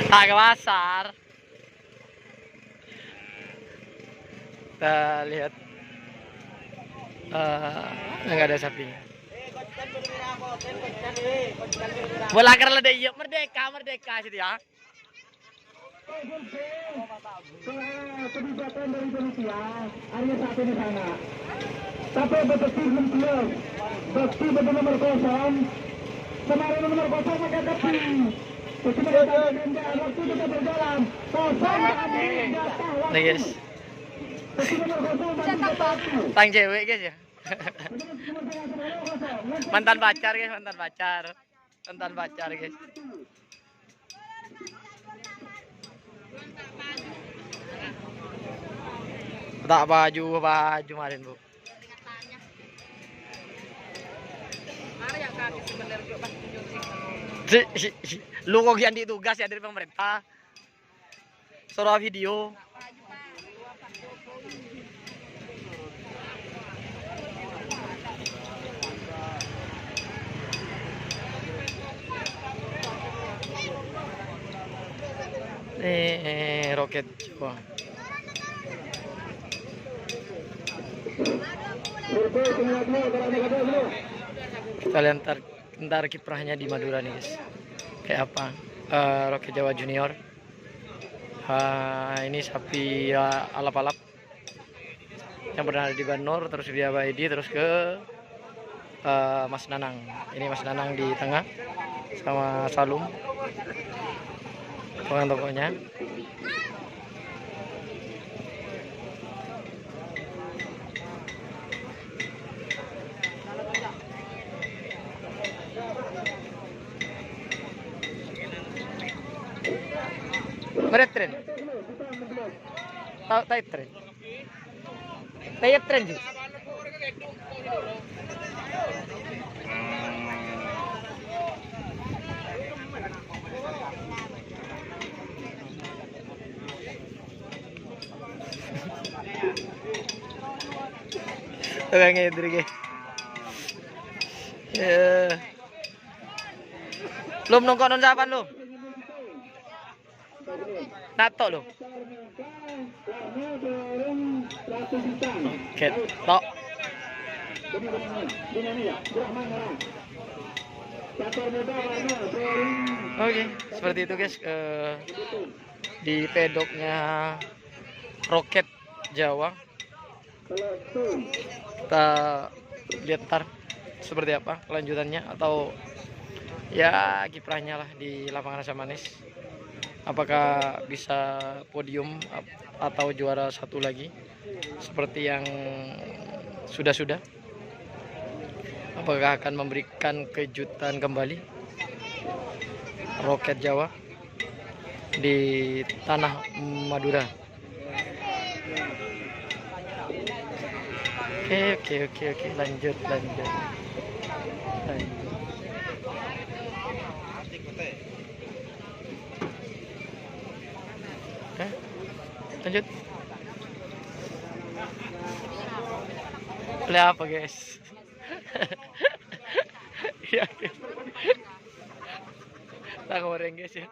Tak ke pasar. Kita lihat nggak ada sapinya. Bola kerla deh, yuk merdeka, merdeka sih ya. Kebijakan dari Indonesia hanya satu di sana. Tapi betul belum. Bekti betul nomor 0. Kemarin nomor 0 pakai tepi. Waktu kita berjalan. Nih guys. Tang cewek guys ya. Mantan pacar guys, mantan pacar. Mantan pacar guys. Tak baju kemarin bu. Lu kok ganti tugas ya dari pemerintah? Suruh video. Roket Jawa. Kita lihat ntar kiprahnya di Madura nih guys. Kayak apa? Roket Jawa Junior. Ini sapi alap-alap yang pernah ada di Banur, terus dia Baidi, terus ke Mas Nanang. Ini Mas Nanang di tengah sama Salum, tukang tokonya. Meret tren. Tahu tren. Tahu tren sih. Tukang ngedri guys. Belum nongkon nonsapan lu. Nato lo. Ketok. Oke, seperti itu guys. Di pedoknya Roket Jawa. Kita lihat ntar seperti apa kelanjutannya, atau ya kiprahnya lah di lapangan Asam Manis. Apakah bisa podium atau juara satu lagi seperti yang sudah-sudah? Apakah akan memberikan kejutan kembali Roket Jawa di tanah Madura? Oke, lanjut. Lanjut. Beli apa guys? Ya, tak goreng guys ya.